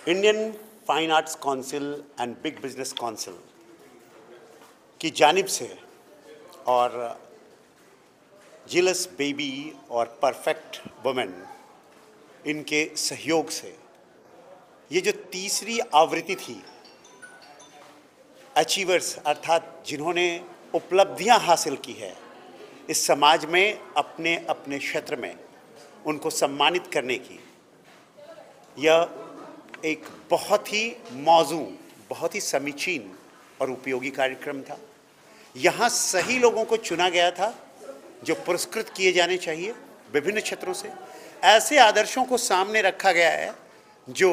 Indian fine arts council and big business council की जानिब से और जिलस बेबी और परफेक्ट वुमेन इनके सहयोग से ये जो तीसरी आवृत्ति थी अचीवर्स अर्थात जिन्होंने उपलब्धियां हासिल की है इस समाज में अपने अपने क्षेत्र में उनको सम्मानित करने की, यह एक बहुत ही मौजू, बहुत ही समीचीन और उपयोगी कार्यक्रम था। यहाँ सही लोगों को चुना गया था जो पुरस्कृत किए जाने चाहिए विभिन्न क्षेत्रों से। ऐसे आदर्शों को सामने रखा गया है जो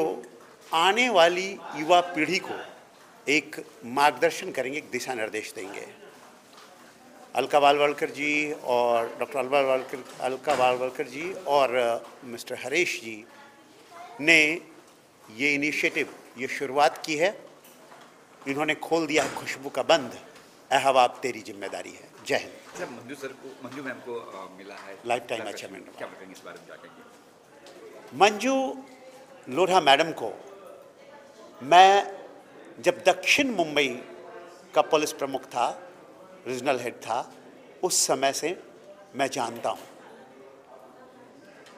आने वाली युवा पीढ़ी को एक मार्गदर्शन करेंगे, एक दिशा निर्देश देंगे। अलका वालवलकर जी और डॉक्टर अलका वालवलकर जी और मिस्टर हरीश जी ने ये इनिशिएटिव, ये शुरुआत की है। इन्होंने खोल दिया है खुशबू का बंद, अहवाब तेरी जिम्मेदारी है। जय हिंद। सर, मंजू मैम को मिला है लाइफ टाइम अचीवमेंट, क्या बताएंगे इस बारे में जाकर? मंजू लोढ़ा मैडम को मैं जब दक्षिण मुंबई का पुलिस प्रमुख था, रीजनल हेड था, उस समय से मैं जानता हूँ।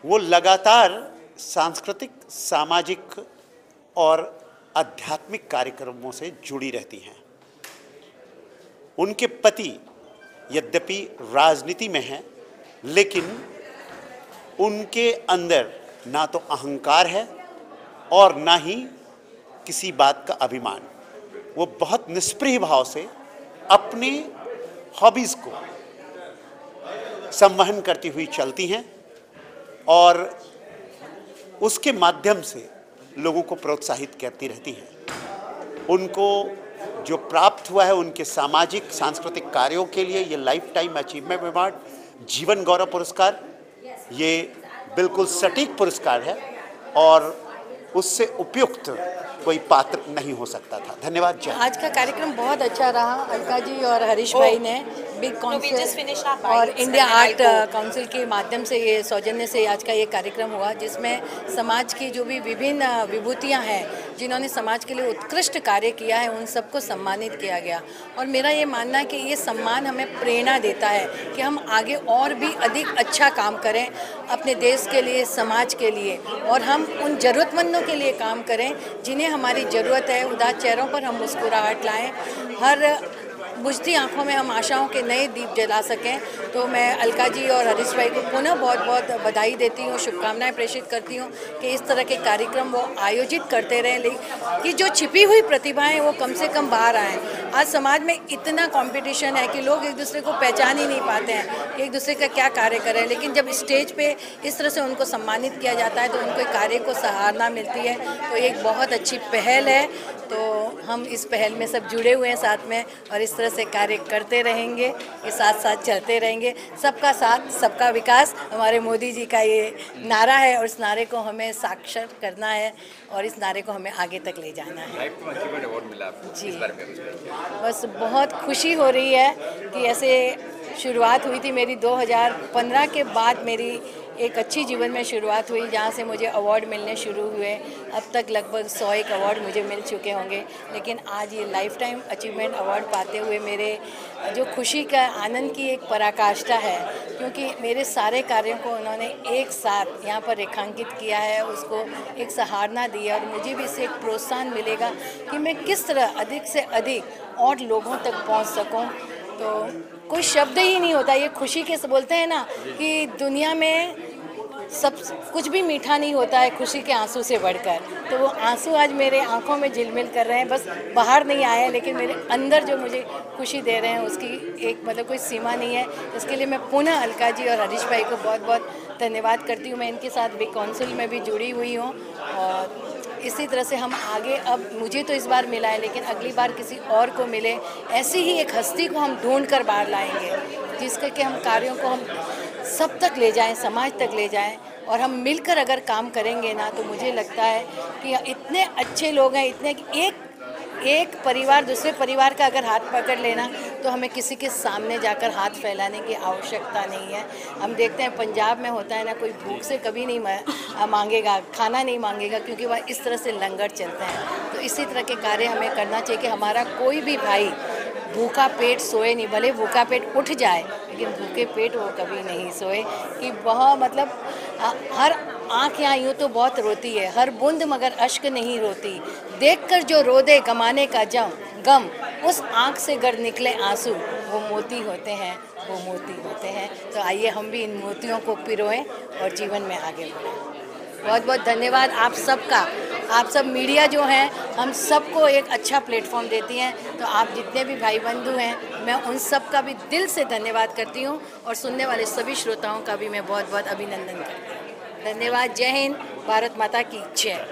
वो लगातार सांस्कृतिक, सामाजिक और आध्यात्मिक कार्यक्रमों से जुड़ी रहती हैं। उनके पति यद्यपि राजनीति में हैं, लेकिन उनके अंदर ना तो अहंकार है और ना ही किसी बात का अभिमान। वो बहुत निष्प्रिय भाव से अपनी हॉबीज़ को संवहन करती हुई चलती हैं और उसके माध्यम से लोगों को प्रोत्साहित करती रहती हैं। उनको जो प्राप्त हुआ है उनके सामाजिक सांस्कृतिक कार्यों के लिए ये लाइफ टाइम अचीवमेंट अवार्ड, जीवन गौरव पुरस्कार, ये बिल्कुल सटीक पुरस्कार है और उससे उपयुक्त कोई पात्र नहीं हो सकता था। धन्यवाद। जय। आज का कार्यक्रम बहुत अच्छा रहा। अलका जी और हरीश भाई ने बिग काउंसिल और इंडिया आर्ट काउंसिल के माध्यम से, ये सौजन्य से आज का ये कार्यक्रम हुआ, जिसमें समाज की जो भी विभिन्न विभूतियां हैं, जिन्होंने समाज के लिए उत्कृष्ट कार्य किया है, उन सबको सम्मानित किया गया। और मेरा ये मानना है कि ये सम्मान हमें प्रेरणा देता है कि हम आगे और भी अधिक अच्छा काम करें अपने देश के लिए, समाज के लिए, और हम उन ज़रूरतमंदों के लिए काम करें जिन्हें हमारी ज़रूरत है। उदास चेहरों पर हम मुस्कुराहट लाएं, हर बुझती आंखों में हम आशाओं के नए दीप जला सकें। तो मैं अलका जी और हरीश भाई को पुनः बहुत बहुत बधाई देती हूँ, शुभकामनाएं प्रेषित करती हूँ कि इस तरह के कार्यक्रम वो आयोजित करते रहें, लेकिन कि जो छिपी हुई प्रतिभाएं वो कम से कम बाहर आएँ। आज समाज में इतना कंपटीशन है कि लोग एक दूसरे को पहचान ही नहीं पाते हैं कि एक दूसरे का क्या कार्य करें, लेकिन जब स्टेज पे इस तरह से उनको सम्मानित किया जाता है तो उनको कार्य को सराहना मिलती है। तो एक बहुत अच्छी पहल है। तो हम इस पहल में सब जुड़े हुए हैं साथ में, और इस तरह से कार्य करते रहेंगे, ये साथ साथ चलते रहेंगे। सबका साथ सबका विकास हमारे मोदी जी का ये नारा है, और इस नारे को हमें साक्षर करना है और इस नारे को हमें आगे तक ले जाना है। लाइफ टाइम अचीवमेंट अवार्ड मिला आपको, जी, इस बारे में कुछ बताइए। बस बहुत खुशी हो रही है कि ऐसे शुरुआत हुई थी मेरी 2015 के बाद, मेरी एक अच्छी जीवन में शुरुआत हुई जहाँ से मुझे अवार्ड मिलने शुरू हुए। अब तक लगभग 101 अवार्ड मुझे मिल चुके होंगे, लेकिन आज ये लाइफ टाइम अचीवमेंट अवार्ड पाते हुए मेरे जो खुशी का, आनंद की एक पराकाष्ठा है, क्योंकि मेरे सारे कार्यों को उन्होंने एक साथ यहाँ पर रेखांकित किया है, उसको एक सराहना दी है, और मुझे भी इससे एक प्रोत्साहन मिलेगा कि मैं किस तरह अधिक से अधिक और लोगों तक पहुँच सकूँ। तो कोई शब्द ही नहीं होता, ये खुशी के से बोलते हैं ना कि दुनिया में सब कुछ भी मीठा नहीं होता है खुशी के आंसू से बढ़कर। तो वो आंसू आज मेरे आंखों में झिलमिल कर रहे हैं, बस बाहर नहीं आए हैं, लेकिन मेरे अंदर जो मुझे खुशी दे रहे हैं उसकी एक कोई सीमा नहीं है। इसके लिए मैं पुनः अलका जी और हरीश भाई को बहुत बहुत धन्यवाद करती हूँ। मैं इनके साथ बिग काउंसिल में भी जुड़ी हुई हूँ, और इसी तरह से हम आगे, अब मुझे तो इस बार मिला है, लेकिन अगली बार किसी और को मिले, ऐसी ही एक हस्ती को हम ढूंढ कर बाहर लाएंगे जिसके कि हम कार्यों को हम सब तक ले जाएं, समाज तक ले जाएं, और हम मिलकर अगर काम करेंगे ना, तो मुझे लगता है कि इतने अच्छे लोग हैं, इतने एक एक परिवार दूसरे परिवार का अगर हाथ पकड़ लेना तो हमें किसी के सामने जाकर हाथ फैलाने की आवश्यकता नहीं है। हम देखते हैं पंजाब में होता है ना, कोई भूख से कभी नहीं मांगेगा, खाना नहीं मांगेगा, क्योंकि वह इस तरह से लंगर चलते हैं। तो इसी तरह के कार्य हमें करना चाहिए कि हमारा कोई भी भाई भूखा पेट सोए नहीं, भले भूखा पेट उठ जाए लेकिन भूखे पेट वो कभी नहीं सोए। कि वह मतलब हर आँख यहाँ यूँ तो बहुत रोती है, हर बूंद मगर अश्क नहीं रोती, देखकर जो रो दे गमाने का गम, उस आँख से गर निकले आंसू, वो मोती होते हैं, वो मोती होते हैं। तो आइए हम भी इन मोतियों को पिरोएं और जीवन में आगे बढ़ें। बहुत बहुत धन्यवाद आप सबका। आप सब मीडिया जो हैं हम सबको एक अच्छा प्लेटफॉर्म देती हैं, तो आप जितने भी भाई बंधु हैं मैं उन सब का भी दिल से धन्यवाद करती हूं और सुनने वाले सभी श्रोताओं का भी मैं बहुत बहुत अभिनंदन करती हूं। धन्यवाद। जय हिंद, भारत माता की जय।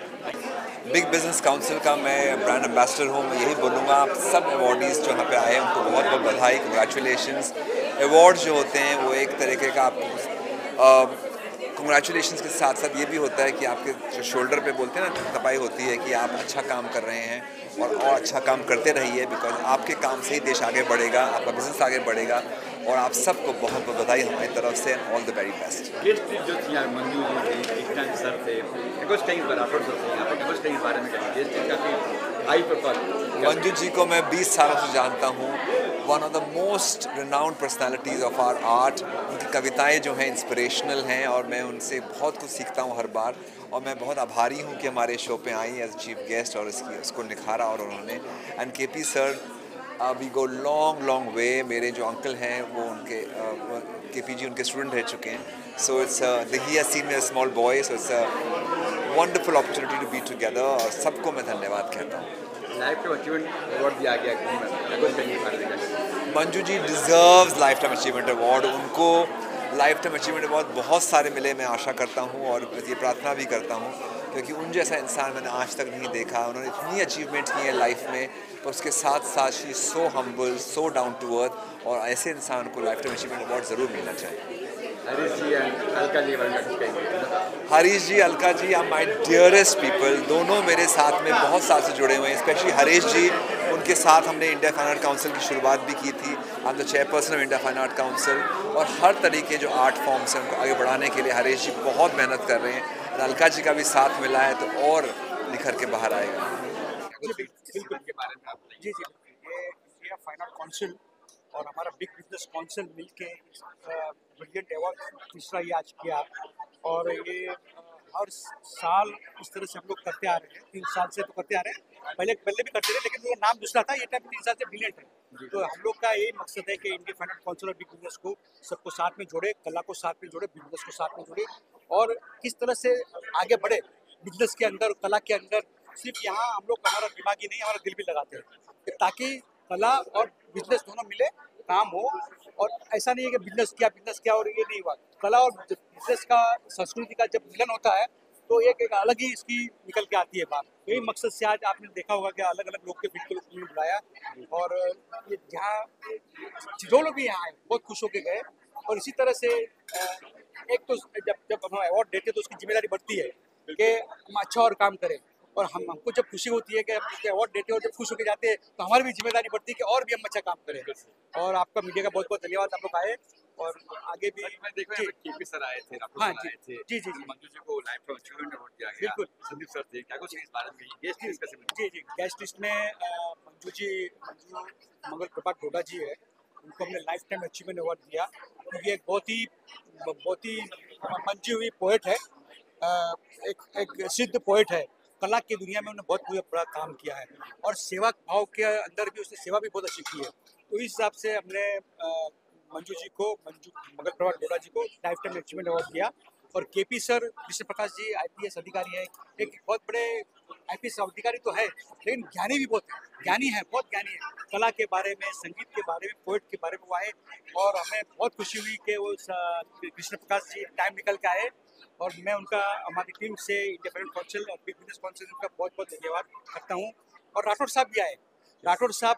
बिग बिजनेस काउंसिल का मैं ब्रांड एम्बेसडर हूँ। मैं यही बोलूँगा आप सब अवॉर्डीज़ जो यहाँ पे आए हैं उनको बहुत बहुत बधाई, कंग्रेचुलेशंस। अवार्ड्स जो होते हैं वो एक तरीके का आप कंग्रेचुलेशंस के साथ साथ ये भी होता है कि आपके जो शोल्डर पे बोलते हैं ना, तपाई होती है कि आप अच्छा काम कर रहे हैं और अच्छा काम करते रहिए, बिकॉज आपके काम से ही देश आगे बढ़ेगा, आपका बिजनेस आगे बढ़ेगा। और आप सबको बहुत बहुत बधाई हमारी तरफ से, all the very best. Guest जो थी यार, मंजू जी थे, इकराम सर थे, कुछ कई बार राठौड़ सर थे, यहाँ पे कुछ कई बारे में कहेंगे गेस्ट काफ़ी हाई प्रोफाइल। मंजू जी को मैं 20 सालों से जानता हूँ, one of the most renowned personalities of our art. उनकी कविताएं जो हैं इंस्पिरेशनल हैं और मैं उनसे बहुत कुछ सीखता हूँ हर बार। और मैं बहुत आभारी हूँ कि हमारे शो पे आई एज चीफ गेस्ट और उसको निखारा और उन्होंने। And KP sir, we go long way. मेरे जो अंकल हैं वो उनके केपी जी उनके स्टूडेंट रह चुके हैं। So it's he has seen me a small boy, so it's a wonderful opportunity to be together. और सबको मैं धन्यवाद कहता हूँ। लाइफ टाइम अचीवमेंट अवार्ड दिया गया, Manju ji deserves lifetime achievement award. उनको लाइफ टाइम अचीवमेंट अवार्ड बहुत सारे मिले, मैं आशा करता हूँ और ये प्रार्थना भी करता हूँ, क्योंकि उन जैसा इंसान मैंने आज तक नहीं देखा। उन्होंने इतनी अचीवमेंट की है लाइफ में, पर उसके साथ साथ she so humble, so down to earth. और ऐसे इंसान को लाइफ टाइम अचीवमेंट अवार्ड ज़रूर मिलना चाहिए। हरीश जी एंड अलका जी बारे में कहेंगे। हरीश जी, Alka ji are my dearest people. दोनों मेरे साथ में बहुत साल से जुड़े हुए हैं। स्पेशली हरीश जी, उनके साथ हमने इंडिया फाइन आर्ट काउंसिल की शुरुआत भी की थी। I am the chairperson of India fine art council. और हर तरीके जो आर्ट फॉर्म्स हैं उनको आगे बढ़ाने के लिए हरीश जी बहुत मेहनत कर रहे हैं। और अलका जी का भी साथ मिला है तो और निखर के बाहर आएगा। जी, ये इंडिया फाइन आर्ट काउंसिल और हमारा बिग बिजनेस काउंसिल मिलके ब्रिलियंट अवार्ड तीसरा ये आज किया। और ये हर साल इस तरह से हम लोग करते आ रहे हैं, 3 साल से तो करते आ रहे हैं। पहले भी करते रहे, लेकिन ये नाम दूसरा था, ये टाइम 3 साल से ब्रिलियंट है। तो हम लोग का यही मकसद है कि इंडिया फाइन आर्ट काउंसिल और बिग बिजनेस को सबको साथ में जोड़े, कला को साथ में जोड़े, बिजनेस को साथ में जोड़े और किस तरह से आगे बढ़े बिजनेस के अंदर, कला के अंदर। सिर्फ यहाँ हम लोग हमारा दिमाग ही नहीं, हमारा दिल भी लगाते हैं ताकि कला और बिजनेस दोनों मिले, काम हो। और ऐसा नहीं है कि बिजनेस किया और ये नहीं हुआ। कला और बिजनेस का, संस्कृति का जब मिलन होता है तो एक अलग ही इसकी निकल के आती है बात। यही मकसद से आज आपने देखा होगा कि अलग अलग लोग के बिल्कुल बुलाया और ये जहाँ जो लोग भी यहाँ आए बहुत खुश होके गए। और इसी तरह से एक तो जब हम अवार्ड देते तो उसकी जिम्मेदारी बढ़ती है कि हम अच्छा और काम करें। और हमको जब खुशी होती है कि हम उसके अवार्ड देते हैं और जब खुश होकर जाते हैं तो हमारी भी जिम्मेदारी बढ़ती है कि और भी हम अच्छा काम करें। और आपका मीडिया का बहुत बहुत धन्यवाद, आप लोग आए और आगे भी। मैं देख रहा हूँ केपी सर आए थे, हाँ जी, मंजू जी को लाइफ टाइम अचीवमेंट अवार्ड दिया गया। बिल्कुल। संदीप सर थे, क्या कुछ इस बारे में गेस्ट डिस्कशन में? जी, गेस्ट लिस्ट में मंजू मंगल प्रभात डोडा जी है, उनको हमने लाइफ टाइम अचीवमेंट अवार्ड दिया क्योंकि एक बहुत ही मंजी हुई पोएट है, एक सिद्ध पोएट है। कला की दुनिया में उन्होंने बहुत बड़ा काम किया है और सेवा भाव के अंदर भी उसने सेवा भी बहुत अच्छी की है। तो इस हिसाब से हमने मंजू मंगल प्रभात डोडा जी को लाइफ टाइम अचीवमेंट अवार्ड दिया। और KP sir, Krishna Prakash ji IPS अधिकारी है, एक बहुत बड़े IPS अधिकारी तो है लेकिन ज्ञानी भी बहुत ज्ञानी है। कला के बारे में, संगीत के बारे में, पोएट के बारे में वो आए और हमें बहुत खुशी हुई कि वो कृष्ण प्रकाश जी टाइम निकल के आए। और मैं उनका, हमारी टीम से इंडिया फाइन आर्ट काउंसिल और बिग बिजनेस काउंसिल का बहुत बहुत धन्यवाद करता हूँ। और राठौड़ साहब भी आए। राठौड़ साहब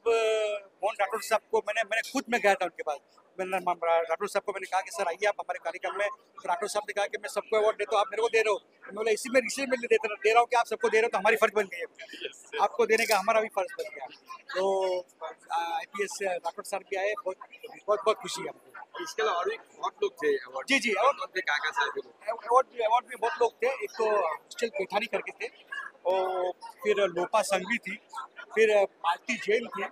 को मैंने खुद में गया था उनके पास। मैंने राठौर साहब को मैंने कहा कि सर आइए आप हमारे कार्यक्रम में। तो राठौर साहब ने कहा कि मैं सबको अवार्ड देता हूँ, आप मेरे को दे रहे हो। मैं बोला इसी में दे रहा हूँ कि आप सबको दे रहे हो तो हमारी फर्ज बन गई है, आपको देने का हमारा भी फर्ज बन गया। तो IPS राठौर साहब भी आए, बहुत खुशी है हमको। इसके अलावा और भी बहुत लोग थे अवार्ड। जी अवार्ड पे कहाँ से आए थे? अवार्ड में बहुत लोग थे। एक तो हॉस्टल पेठानी करके थे, और फिर लोपा संघवी थी, फिर मालती जैन थी,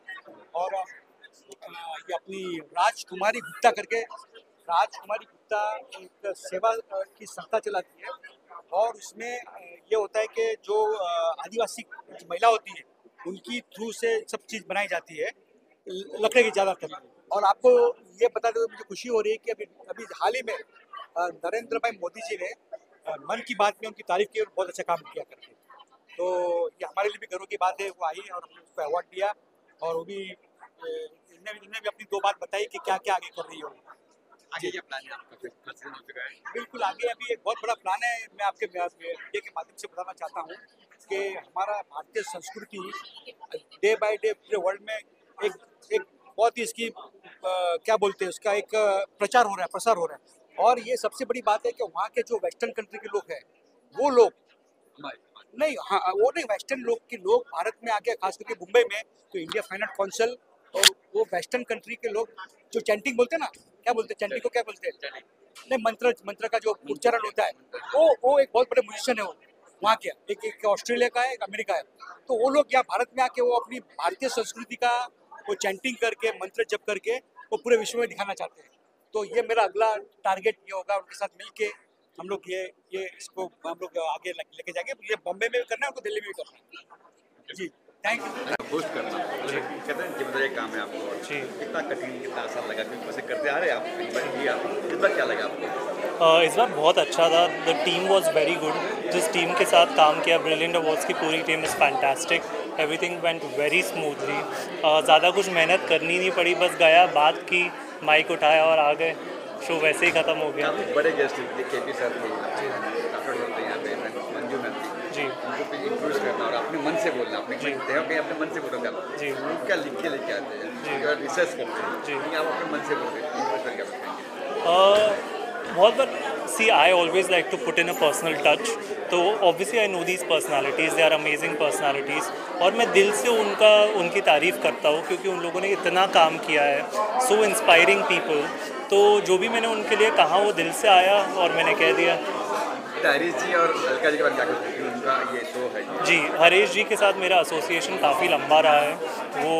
और ये अपनी राजकुमारी गुप्ता करके, राजकुमारी गुप्ता एक सेवा की संस्था चलाती है, और उसमें ये होता है कि जो आदिवासी महिला होती है उनकी थ्रू से सब चीज़ बनाई जाती है, लकड़े की ज़्यादातर। और आपको ये बता दें, मुझे खुशी हो रही है कि अभी हाल ही में नरेंद्र भाई मोदी जी ने मन की बात में उनकी तारीफ की और बहुत अच्छा काम किया करके। तो ये हमारे लिए भी गर्व की बात है, वो आई और हमने उसको अवार्ड दिया, और वो भी इन्हें भी अपनी 2 बात बताई कि क्या क्या आगे कर रही हो। आगे क्या प्लान है आपका? फिर प्रेसिडेंट हो चुका है। बिल्कुल, आगे अभी एक बहुत बड़ा प्लान है। मैं आपके मीडिया के माध्यम से बताना चाहता हूँ कि हमारा भारतीय संस्कृति डे बाय डे पूरे वर्ल्ड में एक बहुत ही इसकी क्या बोलते हैं, उसका एक प्रचार हो रहा है, प्रसार हो रहा है। और ये सबसे बड़ी बात है कि वहाँ के जो वेस्टर्न कंट्री के लोग हैं, वो लोग नहीं, हाँ, वो नहीं, वेस्टर्न लोग भारत में आके, खास करके मुंबई में तो इंडिया फाइन आर्ट काउंसिल और वो वेस्टर्न कंट्री के लोग जो चैंटिंग बोलते हैं ना, क्या बोलते हैं चैंटिंग को, क्या बोलते हैं, नहीं, मंत्र का जो उच्चारण होता है, वो एक बहुत बड़े म्यूजिशियन है वो वहाँ के, एक ऑस्ट्रेलिया का है, एक अमेरिका है। तो वो लोग यहाँ भारत में आके वो अपनी भारतीय संस्कृति का वो चैंटिंग करके, मंत्र जप करके वो पूरे विश्व में दिखाना चाहते हैं। तो ये मेरा अगला टारगेट ये होगा, उनके साथ मिलके हम लोग ये इसको हम लोग आगे लेके जाएंगे। ये बॉम्बे में भी करना है, उनको दिल्ली में भी करना है। जी, थैंक यू। होस्ट करना कहते हैं जिम्मेदारी काम है आपको जी। कितना कठिन, कितना आसान लगा? क्योंकि वैसे करते आ रहे हैं आप, इस बार क्या लगा आपको? इस बार बहुत अच्छा था। The team was very good. जिस टीम के साथ काम किया, ब्रिलियंट अवार्ड्स की पूरी team is fantastic. Everything went very smoothly. ज़्यादा कुछ मेहनत करनी नहीं पड़ी, बस गया, बात की, माइक उठाया और आ गए। शो वैसे ही ख़त्म हो गया। बड़े गेस्ट थे, KP सर थे, डॉक्टर सर थे, यहाँ पे मंजू मैम थी जी। उनको भी इंट्रोड्यूस करना और अपने मन से बोलना, अपने कहीं अपने मन से बोलोगे आप जी। लोग क्या लिख के लेके आते हैं, रिसर्च करते हैं जी, आप अपने मन से बोल रहे हैं, क्या बताएंगे? बहुत बार see I always like to put in a personal touch. तो obviously I know these personalities, they are amazing personalities, और मैं दिल से उनकी तारीफ़ करता हूँ, क्योंकि उन लोगों ने इतना काम किया है, सो इंस्पायरिंग पीपल। तो जो भी मैंने उनके लिए कहा वो दिल से आया और मैंने कह दिया। हरीश जी और अलका जी के बारे में क्या कहते हैं? उनका ये शो है जी। हरीश जी के साथ मेरा एसोसिएशन काफ़ी लंबा रहा है। वो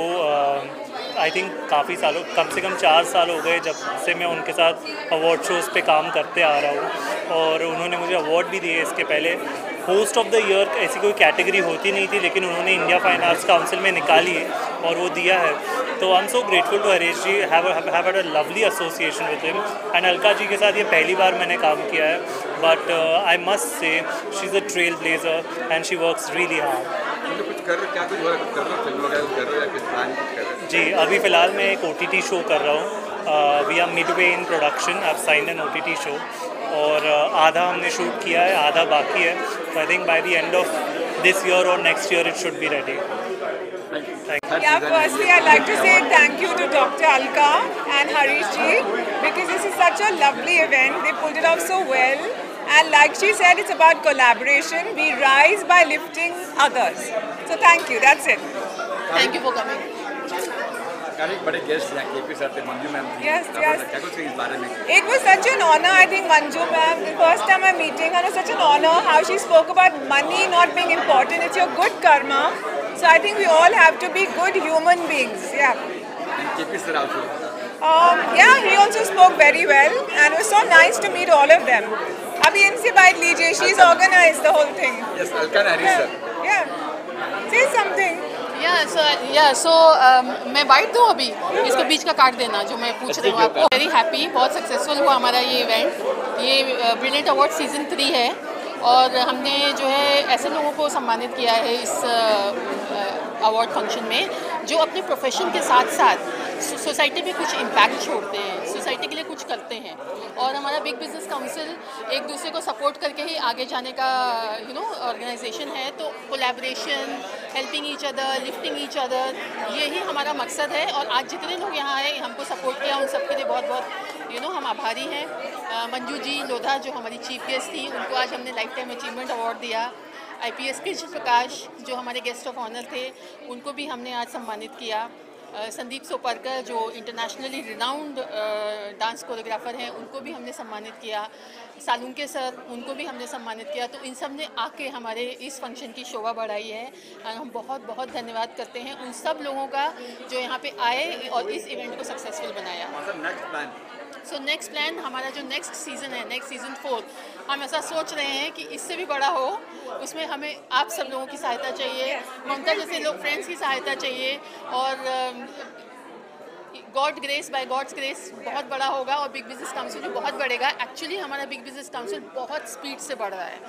आई थिंक काफ़ी सालों, कम से कम 4 साल हो गए जब से मैं उनके साथ अवार्ड शोज़ पे काम करते आ रहा हूँ, और उन्होंने मुझे अवार्ड भी दिए इसके पहले। होस्ट ऑफ द ईयर ऐसी कोई कैटेगरी होती नहीं थी, लेकिन उन्होंने इंडिया फाइन आर्ट्स काउंसिल में निकाली है और वो दिया है। तो I am so grateful to Harish ji, have had a lovely association with him. And Alka ji के साथ ये पहली बार मैंने काम किया है, but I must say she is a trailblazer and she works really hard. कुछ कर रहे, क्या कुछ हो रहा है, कर रहे हो फिल्म वगैरह कर रहे हो या कुछ प्लान कर रहे हो? जी, अभी फ़िलहाल मैं एक OTT शो कर रहा हूँ। We are midway in production, I have signed an OTT show, और आधा हमने शूट किया है, आधा बाकी है। तो I think by the end of this year और next year it should be ready. Yeah, firstly I'd like to say thank you to Dr. Alka and Harish ji, because this is such a lovely event. They pulled it off so well, and like she said, it's about collaboration. We rise by lifting others. So thank you, that's it. Thank you for coming. काफी बड़े guest हैं, KP sir थे, Manju ma'am थी। Yes, yes. क्या कुछ इस बारे में? It was such an honor, I think, Manju ma'am, the first time I'm meeting her, it was such an honor how she spoke about money not being important. It's your good karma. So I think we all have to be good human beings. Yeah. And KP sir also. Yeah, he also spoke very well, and it was so nice to meet all of them. Abhi inse baat lijiye, she's organized the whole thing. Yes, Alka and Harish sir. Yeah. Say something. सो मैं bite दूँ अभी, इसको बीच का काट देना जो मैं पूछ रही हूँ आपको। वेरी हैप्पी, बहुत सक्सेसफुल हुआ हमारा ये इवेंट। ये ब्रिलियंट अवार्ड सीज़न 3 है, और हमने जो है ऐसे लोगों को सम्मानित किया है इस अवार्ड फंक्शन में, जो अपने प्रोफेशन के साथ साथ सोसाइटी में कुछ इम्पैक्ट छोड़ते हैं, सोसाइटी के लिए कुछ करते हैं। और हमारा बिग बिजनेस काउंसिल एक दूसरे को सपोर्ट करके ही आगे जाने का ऑर्गेनाइजेशन है। तो collaboration, helping each other, lifting each other, यही हमारा मकसद है। और आज जितने लोग यहाँ आए, हमको सपोर्ट किया, उन सबके लिए बहुत बहुत हम आभारी हैं। मंजू जी लोधा जो हमारी चीफ गेस्ट थी, उनको आज हमने लाइफ टाइम अचीवमेंट अवार्ड दिया। IPS कृष्ण प्रकाश जो हमारे गेस्ट ऑफ ऑनर थे, उनको भी हमने आज सम्मानित किया। संदीप सोपारकर जो इंटरनेशनली रिनाउंड डांस कोरियोग्राफर हैं, उनको भी हमने सम्मानित किया। सालुंके सर, उनको भी हमने सम्मानित किया। तो इन सब ने आके हमारे इस फंक्शन की शोभा बढ़ाई है। हम बहुत बहुत धन्यवाद करते हैं उन सब लोगों का जो यहाँ पे आए और इस इवेंट को सक्सेसफुल बनाया। सो नेक्स्ट प्लान, हमारा जो नेक्स्ट सीज़न है, नेक्स्ट सीज़न 4, हम ऐसा सोच रहे हैं कि इससे भी बड़ा हो। उसमें हमें आप सब लोगों की सहायता चाहिए, ममता जैसे लोग फ्रेंड्स की सहायता चाहिए। और God grace, by God's grace बहुत बड़ा होगा और बिग बिजनेस काउंसिल भी बहुत बढ़ेगा। एक्चुअली हमारा बिग बिजनेस काउंसिल बहुत स्पीड से बढ़ रहा है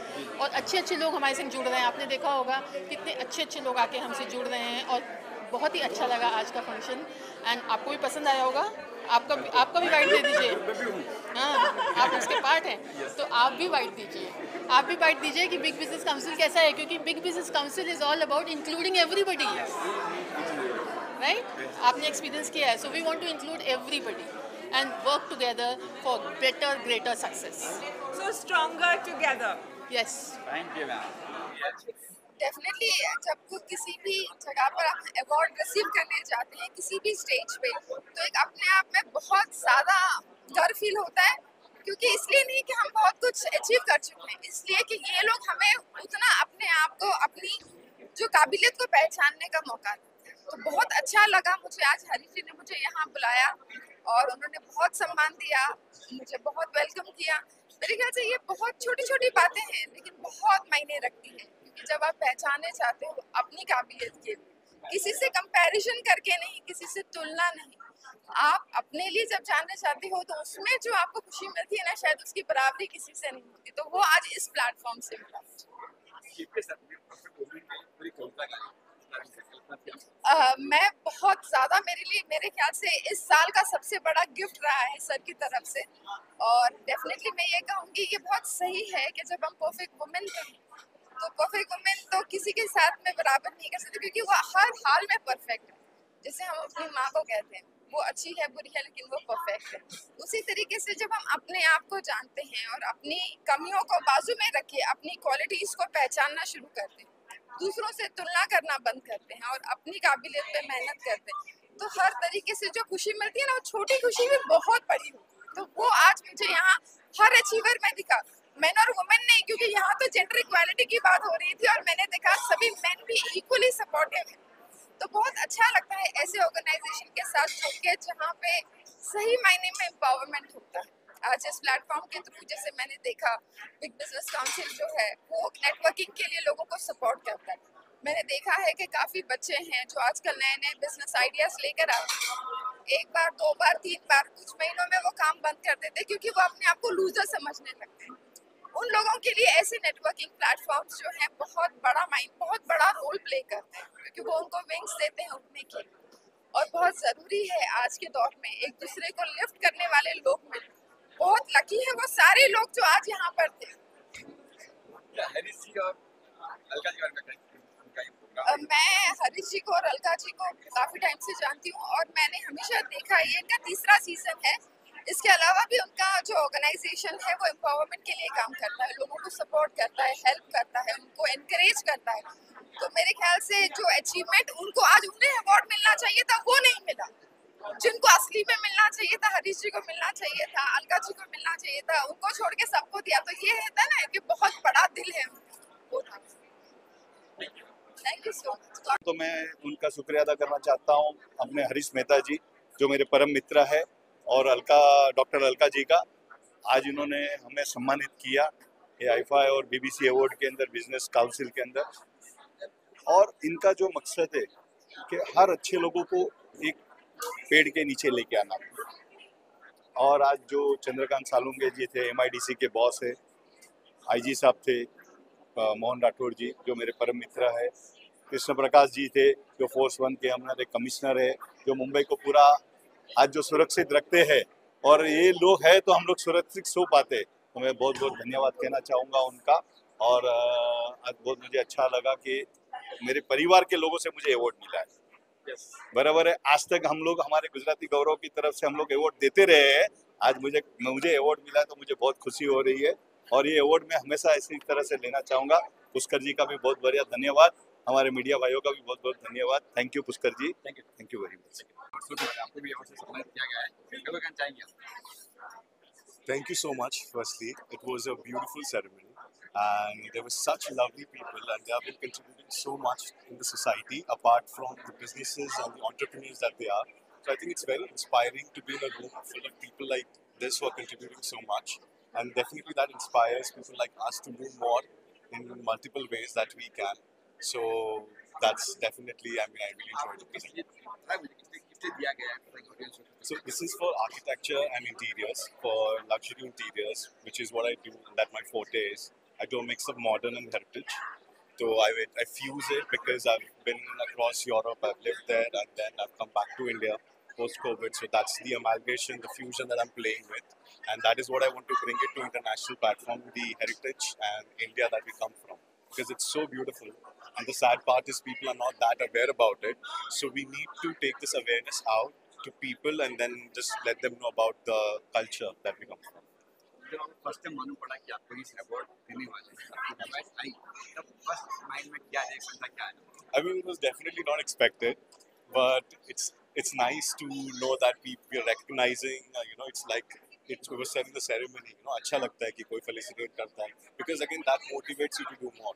और अच्छे अच्छे लोग हमारे संग जुड़ रहे हैं। आपने देखा होगा कितने अच्छे अच्छे लोग आके हमसे जुड़ रहे हैं और बहुत ही अच्छा लगा आज का फंक्शन। एंड आपको भी पसंद आया होगा। आपका भी वाइट दे दीजिए। हाँ, आप उसके पार्ट हैं तो आप भी वाइट दीजिए। आप भी वाइट दीजिए कि बिग बिजनेस काउंसिल कैसा है, क्योंकि big business council is all about including everybody, right? आपने एक्सपीरियंस किया है। So we want to include everybody and work together for better greater success. So stronger together. Yes. Thank you ma'am. Definitely जब कोई किसी भी जगह पर आप अवार्ड रिसीव करने जाते हैं किसी भी स्टेज पे, तो एक अपने आप में बहुत ज़्यादा डर फील होता है। क्योंकि इसलिए नहीं कि हम बहुत कुछ अचीव कर चुके हैं, इसलिए कि ये लोग हमें उतना अपने आप को, अपनी जो काबिलियत को पहचानने का मौका देते हैं। तो बहुत अच्छा लगा मुझे, आज हरीश जी ने मुझे यहाँ बुलाया और उन्होंने बहुत सम्मान दिया, मुझे बहुत वेलकम किया। मेरे ख्याल से ये बहुत छोटी छोटी बातें हैं लेकिन बहुत मायने रखती हैं। क्योंकि जब आप पहचाने जाते हो अपनी काबिलियत के लिए, किसी से कंपैरिजन करके नहीं, किसी से तुलना नहीं, आप अपने लिए जब जानना चाहते हो तो उसमें जो आपको खुशी मिलती है ना, शायद उसकी बराबरी किसी से नहीं होती। तो वो आज इस प्लेटफॉर्म से मिला। मैं बहुत ज़्यादा, मेरे ख्याल से इस साल का सबसे बड़ा गिफ्ट रहा है सर की तरफ से। और डेफिनेटली मैं ये कहूँगी कि बहुत सही है कि जब हम परफेक्ट वुमेन कहें तो परफेक्ट वुमेन तो किसी के साथ में बराबर नहीं कर सकते, क्योंकि वो हर हाल में परफेक्ट है। जैसे हम अपनी माँ को कहते हैं वो अच्छी है, बुरी है, लेकिन वो परफेक्ट है। उसी तरीके से जब हम अपने आप को जानते हैं और अपनी कमियों को बाजू में रखे अपनी क्वालिटीज़ को पहचानना शुरू करते हैं, दूसरों से तुलना करना बंद करते हैं और अपनी काबिलियत पे मेहनत करते हैं, तो हर तरीके से जो खुशी मिलती है ना, वो छोटी खुशी भी बहुत बड़ी होती है। तो वो आज मुझे यहाँ हर अचीवर में दिखा, मैन और वुमेन नहीं, क्योंकि यहाँ तो जेंडर इक्वालिटी की बात हो रही थी और मैंने देखा सभी मेन भी इक्वली सपोर्टिव है। तो बहुत अच्छा लगता है ऐसे ऑर्गेनाइजेशन के साथ जुड़ के जहाँ पे सही मायने में एम्पावरमेंट होता है। आज इस प्लेटफॉर्म के थ्रू जैसे मैंने देखा, बिग बिजनेस काउंसिल जो है वो नेटवर्किंग के लिए लोगों को सपोर्ट करता है। मैंने देखा है कि काफ़ी बच्चे हैं जो आजकल नए नए बिजनेस आइडियाज़ लेकर आते हैं। एक बार, दो बार, तीन बार, कुछ महीनों में वो काम बंद कर देते हैं क्योंकि वो अपने आप को लूजर समझने लगते हैं। उन लोगों के लिए ऐसे नेटवर्किंग प्लेटफॉर्म्स जो हैं बहुत बड़ा रोल प्ले करते हैं, क्योंकि वो उनको विंग्स देते हैं उठने की। और बहुत ज़रूरी है आज के दौर में एक दूसरे को लिफ्ट करने वाले लोग मिलना। बहुत लकी है वो सारे लोग जो आज यहाँ पर थे। मैं हरीश जी को और अलका जी को काफ़ी टाइम से जानती हूँ और मैंने हमेशा देखा ये इनका तीसरा सीजन है। इसके अलावा भी उनका जो ऑर्गेनाइजेशन है वो एम्पावरमेंट के लिए काम करता है, लोगों को सपोर्ट करता है, हेल्प करता है, उनको एनकरेज करता है। तो मेरे ख्याल से जो अचीवमेंट उनको आज उन्हें अवार्ड मिलना चाहिए था वो नहीं मिला, जिनको असली में मिलना चाहिए था, हरीश जी को मिलना चाहिए था, अलका जी को मिलना चाहिए था, उनको छोड़ के सबको दिया। तो ये है ना कि बहुत बड़ा दिल है उनका। Thank you so much. तो मैं उनका शुक्रिया अदा करना चाहता हूँ अपने हरीश मेहता जी जो मेरे परम मित्र है और डॉक्टर अलका जी का। आज इन्होंने हमें सम्मानित किया AIFI और BBC अवार्ड के अंदर, बिजनेस काउंसिल के अंदर। और इनका जो मकसद है कि हर अच्छे लोगों को एक पेड़ के नीचे लेके आना। और आज जो चंद्रकांत सालुंगे जी थे, MIDC के बॉस है, IG साहब थे, मोहन राठौड़ जी जो मेरे परम मित्र है, कृष्ण प्रकाश जी थे जो फोर्स वन के हमारे कमिश्नर है, जो मुंबई को पूरा आज जो सुरक्षित रखते हैं, और ये लोग हैं तो हम लोग सुरक्षित सो पाते। तो मैं बहुत बहुत धन्यवाद कहना चाहूँगा उनका। और आज बहुत मुझे अच्छा लगा कि मेरे परिवार के लोगों से मुझे अवार्ड मिला है। बराबर है, आज तक हम लोग हमारे गुजराती गौरव की तरफ से हम लोग अवार्ड देते रहे हैं। आज मुझे अवार्ड मिला है तो मुझे बहुत खुशी हो रही है, और ये अवार्ड मैं हमेशा इसी तरह से लेना चाहूँगा। पुष्कर जी का भी बहुत बढ़िया धन्यवाद, हमारे मीडिया भाइयों का भी बहुत बहुत धन्यवाद। Thank you Pushkar ji, thank you very much. आपको भी अवार्ड से सम्मानित किया गया है, क्या कहना चाहेंगे? Thank you so much. Firstly, it was a beautiful ceremony, and there were such lovely people, and they have been contributing so much in the society, apart from the businesses and the entrepreneurs that they are. So I think it's very inspiring to be in a room full of people like this who are contributing so much, and definitely that inspires people like us to do more in multiple ways that we can. So that's definitely, I mean, I really enjoyed it. So this is for architecture and interiors, for luxury interiors, which is what I do, that my forte is. I do a mix of modern and heritage. So I fuse it because I've been across Europe, I've lived there, and then I've come back to India post-COVID. So that's the amalgamation, the fusion that I'm playing with. And that is what I want to bring it to international platform, the heritage and India that we come from. Because it's so beautiful. And the sad part is people are not that aware about it. So we need to take this awareness out to people and then just let them know about the culture that we come from. जब आपको first time मालूम पड़ा कि आपको इस award देने वाले हैं, तब आई तब फर्स्ट माइंड में क्या रिएक्शन था, क्या आया? I mean, it was definitely not expected, but it's nice to know that people are recognizing. It's like it was said in the ceremony. अच्छा लगता है कि कोई felicitate करता है, because again that motivates you to do more.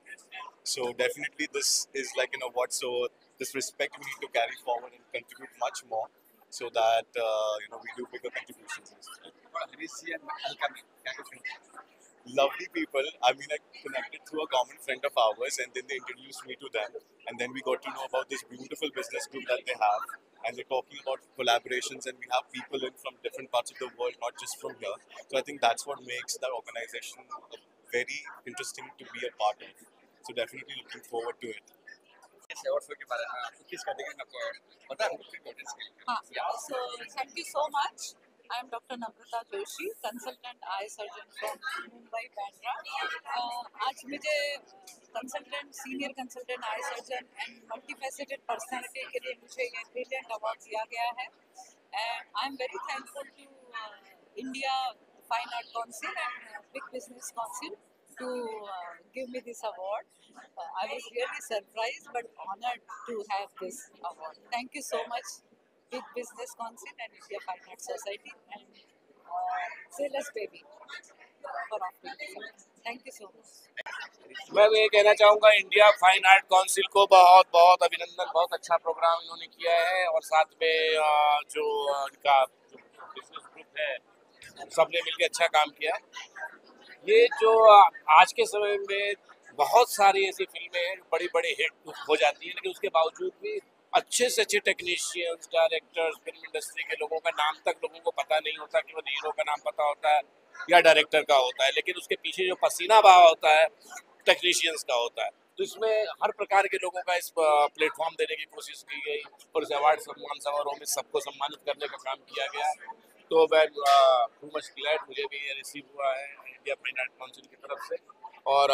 So definitely this is like an award. So this respect we need to carry forward and contribute much more, so that we do bigger contributions. Lovely people. I mean, I connected through a common friend of ours, and then they introduced me to them, and then we got to know about this beautiful business group that they have, and they're talking about collaborations, and we have people in from different parts of the world, not just from here. So I think that's what makes that organization very interesting to be a part of. So definitely looking forward to it. So thank you so much. I am Dr. Namrata Joshi, consultant eye surgeon from Mumbai, Bandra. आज मुझे senior consultant eye surgeon and multifaceted personality के लिए मुझे ये brilliant award दिया गया है, and I am very thankful to India fine art council and big business council to give me this award. I was really surprised but honored to have this award. Thank you so much, Big Business Council and India Fine Arts Society and Sailors Baby for offering this. Thank you so much. मैं ये कहना चाहूँगा India fine art council को बहुत बहुत अभिनंदन। बहुत अच्छा प्रोग्राम इन्होंने किया है, और साथ में जो इनका बिजनेस ग्रुप है सबने मिलकर अच्छा काम किया। ये जो आज के समय में बहुत सारी ऐसी फिल्में हैं बड़ी बड़ी हिट हो जाती हैं, लेकिन उसके बावजूद भी अच्छे से अच्छे टेक्नीशियंस, डायरेक्टर्स, फिल्म इंडस्ट्री के लोगों का नाम तक लोगों को पता नहीं होता, कि वो हीरो का नाम पता होता है या डायरेक्टर का होता है, लेकिन उसके पीछे जो पसीना बहा होता है टेक्नीशियंस का होता है। तो इसमें हर प्रकार के लोगों का इस प्लेटफॉर्म देने की कोशिश की गई, और इस अवार्ड सम्मान समारोह में सबको सम्मानित करने का काम किया गया। तो मैं टू मच ग्लैड, मुझे भी ये रिसीव हुआ है इंडिया फाइन आर्ट काउंसिल की तरफ से, और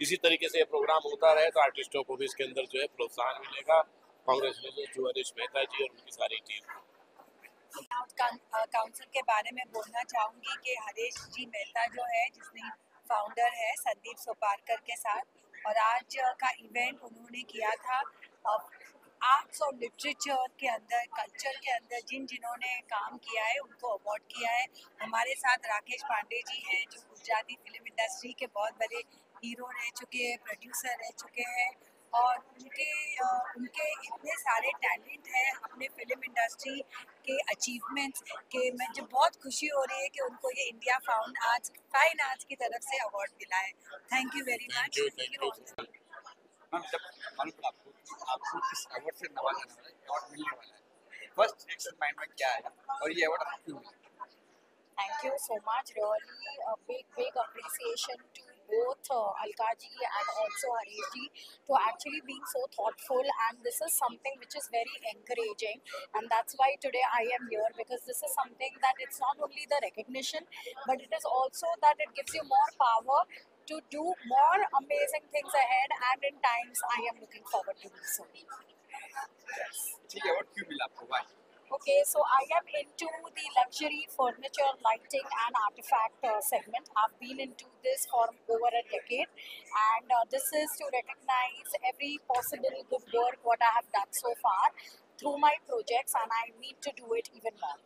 इसी तरीके से ये प्रोग्राम होता रहे तो आर्टिस्टों को भी इसके अंदर जो है प्रोत्साहन मिलेगा। कांग्रेचुलेशन टू हरीश मेहता जी और उनकी सारी टीम। काउंसिल के बारे में बोलना चाहूँगी कि हरीश जी मेहता जो है, जिसने फाउंडर है संदीप सोपारकर के साथ, और आज का इवेंट उन्होंने किया था आर्ट्स और लिटरेचर के अंदर, कल्चर के अंदर जिन्होंने काम किया है उनको अवार्ड किया है। हमारे साथ राकेश पांडे जी हैं, जो गुजराती फिल्म इंडस्ट्री के बहुत बड़े हीरो रह चुके हैं, प्रोड्यूसर रह चुके हैं, और उनके इतने सारे टैलेंट हैं अपने फिल्म इंडस्ट्री के अचीवमेंट्स के। मुझे बहुत खुशी हो रही है कि उनको ये इंडिया फाइन आर्ट्स की तरफ से अवार्ड मिला है। Thank you very much. आपको इस अवार्ड से नवाजा जाने वाला है, अवार्ड मिलने वाला है, फर्स्ट रिएक्शन माइंड में क्या है और ये अवार्ड आपको क्यों मिला? Thank you so much. Really a big appreciation to both Alka ji and also Harish ji to actually being so thoughtful, and this is something which is very encouraging, and that's why today I am here, because this is something that it's not only the recognition, but it is also that it gives you more power to do more amazing things ahead, and in times I am looking forward to do so. ठीक है, और क्यों मिला आपको? Why? Okay, so I am into the luxury furniture, lighting and artifact segment. I've been into this for over a decade, and this is to recognize every possible good work what I have done so far through my projects, and I need to do it even more.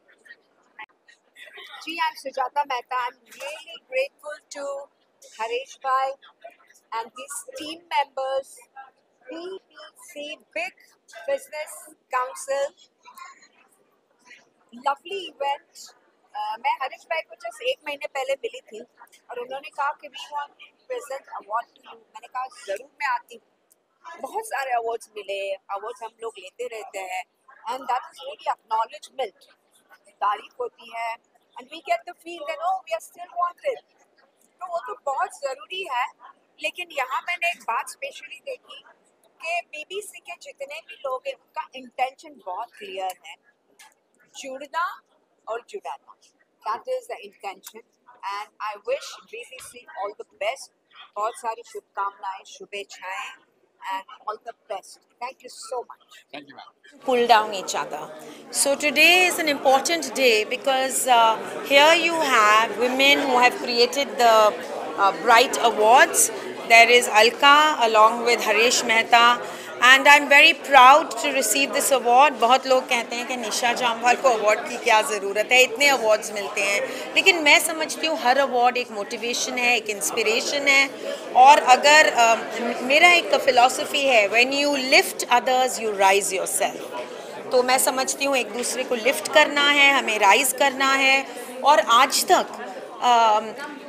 Ji, I'm Sujata Mehta. I'm really grateful to Harish Bhai and his team members, BBC Big Business Council. Lovely event. मैं हरीश भाई को just 1 महीने पहले मिली थी और उन्होंने कहा कि we want present award to you. मैंने कहा जरूर मैं आती हूँ। बहुत सारे अवार्ड्स मिले, अवार्ड्स हम लोग लेते रहते हैं, and that is really acknowledgement, तारीफ होती है, and we get the feel that oh we are still wanted. तो वो तो बहुत ज़रूरी है। लेकिन यहाँ मैंने एक बात स्पेशली देखी कि बीबीसी के जितने भी लोग हैं उनका इंटेंशन बहुत क्लियर है, जुड़ना और जुड़ाना। That is the intention, and I wish BBC all the best. बहुत सारी शुभकामनाएं, शुभेच्छाएं, and all the best. Thank you so much. Thank you, ma'am. Pull down each other. So today is an important day because here you have women who have created the Bright Awards. There is Alka along with Harish Mehta, and I'm very proud to receive this award. बहुत लोग कहते हैं कि निशा जामवाल को award की क्या ज़रूरत है, इतने अवार्ड्स मिलते हैं, लेकिन मैं समझती हूँ हर अवार्ड एक मोटिवेशन है, एक इंस्पिरेशन है। और अगर मेरा एक फ़िलॉसफी है, when you lift others you rise yourself. तो मैं समझती हूँ एक दूसरे को लिफ्ट करना है, हमें राइज करना है। और आज तक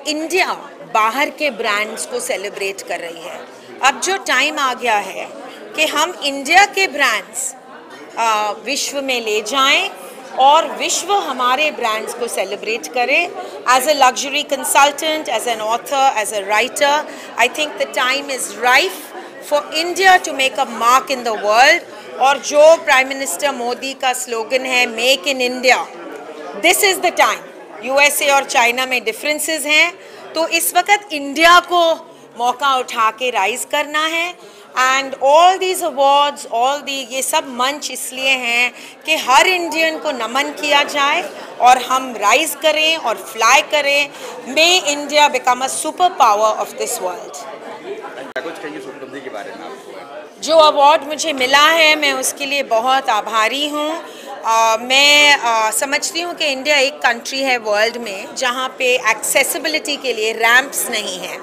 इंडिया बाहर के ब्रांड्स को सेलिब्रेट कर रही है। अब जो टाइम आ गया है कि हम इंडिया के ब्रांड्स विश्व में ले जाएं और विश्व हमारे ब्रांड्स को सेलिब्रेट करे। As a luxury consultant, as an author, as a writer, I think the time is right for India to make a mark in the world. और जो प्राइम मिनिस्टर मोदी का स्लोगन है make in India, this is the time. USA और China में differences हैं, तो इस वक्त इंडिया को मौका उठा के राइज करना है। एंड ऑल दीज अवार्ड्स, ये सब मंच इसलिए हैं कि हर इंडियन को नमन किया जाए और हम राइज करें और फ्लाई करें। May India become a superpower of this world. कुछ कहिए उपलब्धि के बारे में आपको। जो अवार्ड मुझे मिला है मैं उसके लिए बहुत आभारी हूँ। मैं समझती हूँ कि इंडिया एक कंट्री है वर्ल्ड में जहाँ पे एक्सेसिबिलिटी के लिए रैंप्स नहीं हैं।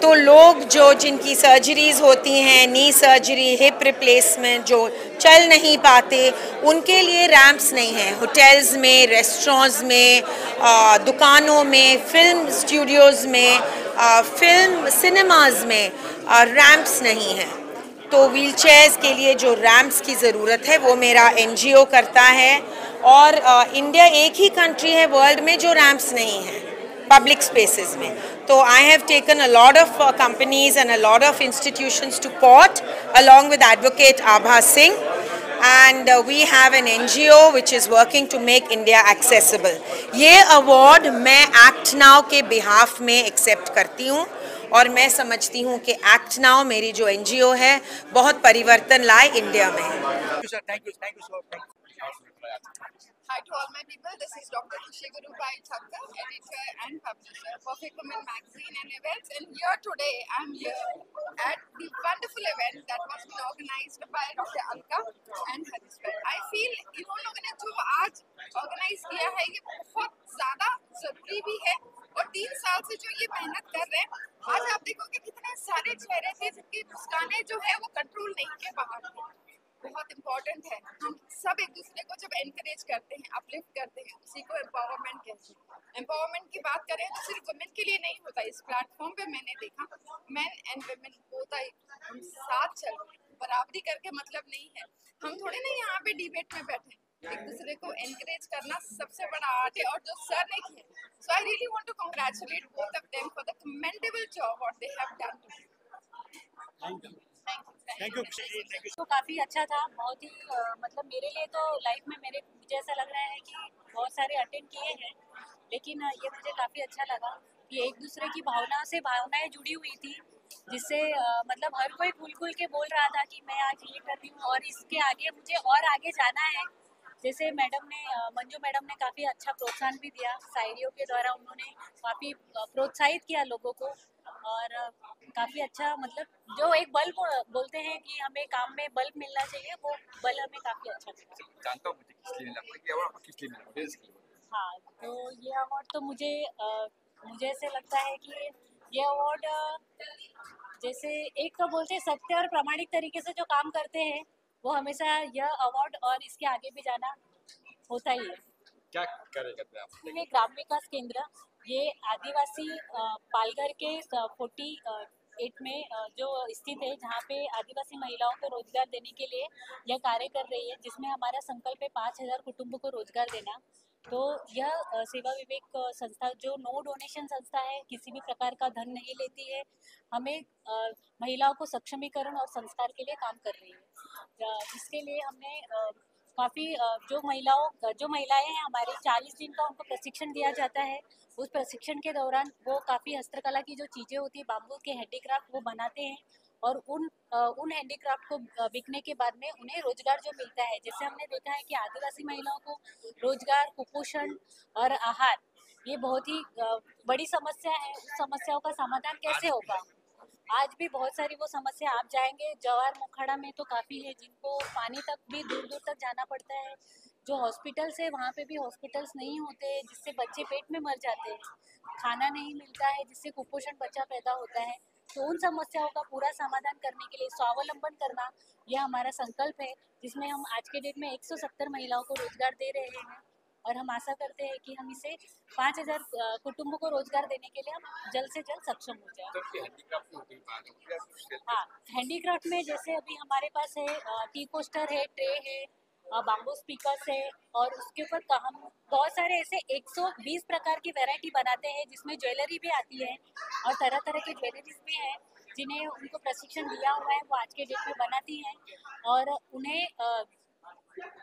तो लोग जिनकी सर्जरीज़ होती हैं, नी सर्जरी, हिप रिप्लेसमेंट, जो चल नहीं पाते, उनके लिए रैंप्स नहीं हैं। होटल्स में, रेस्टोरेंट्स में, दुकानों में, फिल्म स्टूडियोज़ में, फिल्म सिनेमाज में रैंप्स नहीं हैं। तो व्हीलचेयर्स के लिए जो रैंप्स की ज़रूरत है वो मेरा एनजीओ करता है। और इंडिया एक ही कंट्री है वर्ल्ड में जो रैंप्स नहीं हैं पब्लिक स्पेसेस में। तो I have taken a lot of companies and a lot of institutions to court along with advocate Abha Singh, and we have an NGO which is working to make India accessible. ये award मैं act now के behalf में accept करती हूँ और मैं समझती हूँ कि एक्ट नाउ मेरी जो NGO है बहुत परिवर्तन लाए इंडिया में। Thank you so much. Hi to all my people, this is Dr. Kushi Gurubai Thakkar, editor and publisher, Perfect Women magazine and events, and here today I'm here at the wonderful event that was been organized by Dr. Alka and Harish Bhai. I feel इन लोगों ने जो आज organise किया है ये बहुत ज़्यादा ज़रूरी भी है, और 3 साल से जो ये मेहनत कर रहे हैं, आज आप देखोगे कितने सारे चेहरे थे जिनकी मुस्कानें जो है वो कंट्रोल नहीं के बाहर थी। बहुत इम्पोर्टेंट है, हम सब एक दूसरे को जब एनकरेज करते हैं, अपलिफ्ट करते हैं, उसी को एम्पावरमेंट कहते हैं। एम्पावरमेंट की बात करें तो सिर्फ वुमेन के लिए नहीं होता। इस प्लेटफॉर्म पे मैंने देखा मेन एंड वुमेन बोथ हम साथ चल रहे हैं। बराबरी करके मतलब नहीं है, हम थोड़े ना यहाँ पे डिबेट में बैठे, एक दूसरे को एनकरेज करना सबसे बड़ा आर्ट है, और जो सर ने किया। So I really want to congratulate both of them for the commendable job thank you ji, thank you. तो काफ़ी अच्छा था, बहुत ही मतलब मेरे लिए तो लाइफ में मुझे ऐसा लग रहा है कि बहुत सारे अटेंड किए हैं, लेकिन ये मुझे काफ़ी अच्छा लगा कि एक दूसरे की भावनाएं जुड़ी हुई थी, जिससे मतलब हर कोई खुल खुल के बोल रहा था कि मैं आज ये कर रही हूँ और इसके आगे मुझे और आगे जाना है। जैसे मंजू मैडम ने काफ़ी अच्छा प्रोत्साहन भी दिया, शायरियों के द्वारा उन्होंने काफ़ी प्रोत्साहित किया लोगों को, और काफ़ी अच्छा मतलब जो एक बल्ब बोलते हैं कि हमें काम में बल्ब मिलना चाहिए, वो बल्ब हमें काफ़ी अच्छा मिला। जानता हूँ मुझे किस लिए मिला, ये अवार्ड आपको किस लिए मिला, ऑडियंस के लिए। हाँ, तो ये अवार्ड तो मुझे ऐसे लगता है कि ये अवार्ड जैसे एक तो बोलते हैं सत्य और प्रामाणिक तरीके से जो काम करते हैं वो हमेशा यह अवार्ड और इसके आगे भी जाना होता ही है। क्या कार्य करते हैं आप? ये ग्राम विकास केंद्र, ये आदिवासी पालघर के 48 में जो स्थित है, जहाँ पे आदिवासी महिलाओं को रोजगार देने के लिए यह कार्य कर रही है, जिसमें हमारा संकल्प है 5000 कुटुंबों को रोजगार देना। तो यह सेवा विवेक संस्था जो नो डोनेशन संस्था है, किसी भी प्रकार का धन नहीं लेती है, हमें महिलाओं को सक्षमीकरण और संस्कार के लिए काम कर रही है। जिसके लिए हमने काफ़ी जो महिलाएं हैं हमारे 40 दिन का उनको प्रशिक्षण दिया जाता है। उस प्रशिक्षण के दौरान वो काफ़ी हस्तकला की जो चीज़ें होती है, बाम्बू के हैंडीक्राफ्ट वो बनाते हैं, और उन हैंडीक्राफ्ट को बिकने के बाद में उन्हें रोजगार जो मिलता है, जैसे हमने देखा है कि आदिवासी महिलाओं को रोजगार, कुपोषण और आहार ये बहुत ही बड़ी समस्या है। उस समस्याओं का समाधान कैसे होगा? आज भी बहुत सारी वो समस्या, आप जाएंगे जवार मोखाड़ा में तो काफ़ी है जिनको पानी तक भी दूर दूर तक जाना पड़ता है। जो हॉस्पिटल्स है वहाँ पे भी हॉस्पिटल्स नहीं होते, जिससे बच्चे पेट में मर जाते हैं। खाना नहीं मिलता है, जिससे कुपोषण बच्चा पैदा होता है। तो उन समस्याओं का पूरा समाधान करने के लिए स्वावलंबन करना यह हमारा संकल्प है, जिसमें हम आज के डेट में 170 महिलाओं को रोजगार दे रहे हैं, और हम आशा करते हैं कि हम इसे 5000 कुटुंबों को रोजगार देने के लिए हम जल्द से जल्द सक्षम हो जाए। हाँ, हैंडीक्राफ्ट में जैसे अभी हमारे पास है टी कोस्टर है, ट्रे है, बाम्बू स्पीकर्स है, और उसके ऊपर हम बहुत सारे ऐसे 120 प्रकार की वैरायटी बनाते हैं, जिसमें ज्वेलरी भी आती है और तरह तरह की ज्वेलरीज भी हैं, जिन्हें उनको प्रशिक्षण दिया हुआ है, वो आज के डेट में बनाती हैं। और उन्हें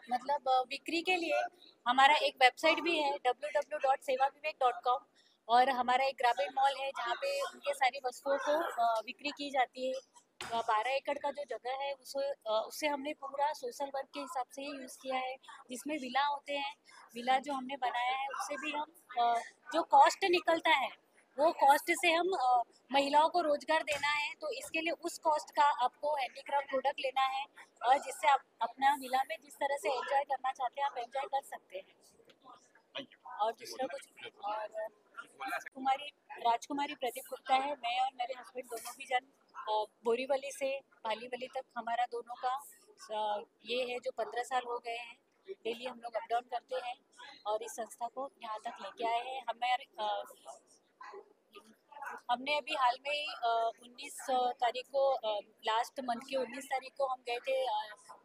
मतलब बिक्री के लिए हमारा एक वेबसाइट भी है www.sevavivek.com, और हमारा एक ग्रामीण मॉल है जहाँ पे उनके सारी वस्तुओं को बिक्री की जाती है। 12 एकड़ का जो जगह है उसे हमने पूरा सोशल वर्क के हिसाब से ही यूज़ किया है, जिसमें विला होते हैं। विला जो हमने बनाया है उससे भी हम जो कॉस्ट निकलता है वो कॉस्ट से हम महिलाओं को रोजगार देना है, तो इसके लिए उस कॉस्ट का आपको हैंडीक्राफ्ट प्रोडक्ट लेना है, और जिससे आप अपना विला में जिस तरह से एंजॉय करना चाहते हैं आप एंजॉय कर सकते हैं। और दूसरा कुछ और राजकुमारी प्रदीप गुप्ता है, मैं और मेरे हस्बैंड दोनों भी जन बोरीवली से भालीवली तक हमारा दोनों का ये है जो 15 साल हो गए हैं, डेली हम लोग अप डाउन करते हैं और इस संस्था को यहाँ तक लेके आए हैं। हमने अभी हाल में ही 19 तारीख को लास्ट मंथ की 19 तारीख को हम गए थे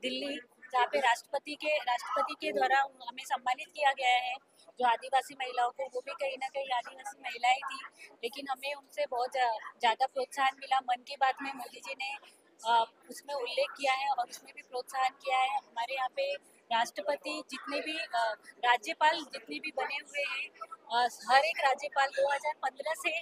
दिल्ली, जहाँ पे राष्ट्रपति के द्वारा हमें सम्मानित किया गया है। जो आदिवासी महिलाओं को, वो भी कहीं ना कहीं आदिवासी महिलाएं थी, लेकिन हमें उनसे बहुत ज़्यादा प्रोत्साहन मिला। मन की बात में मोदी जी ने उसमें उल्लेख किया है और उसमें भी प्रोत्साहन किया है। हमारे यहाँ पे राष्ट्रपति जितने भी राज्यपाल जितने भी बने हुए हैं, हर एक राज्यपाल 2015 से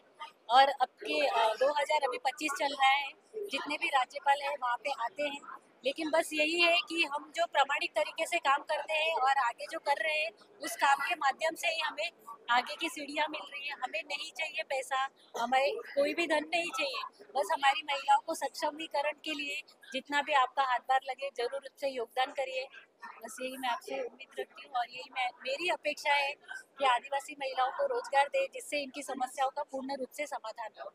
और अब के 2025 चल रहा है, जितने भी राज्यपाल हैं वहाँ पे आते हैं। लेकिन बस यही है कि हम जो प्रामाणिक तरीके से काम करते हैं और आगे जो कर रहे हैं उस काम के माध्यम से ही हमें आगे की सीढ़ियाँ मिल रही है। हमें नहीं चाहिए पैसा, हमें कोई भी धन नहीं चाहिए, बस हमारी महिलाओं को सक्षमीकरण के लिए जितना भी आपका हाथ लगे जरूर उससे योगदान करिए। बस यही मैं आपसे उम्मीद रखती हूँ और यही मेरी अपेक्षा है कि आदिवासी महिलाओं को रोजगार दे, जिससे इनकी समस्याओं का पूर्ण रूप से समाधान हो।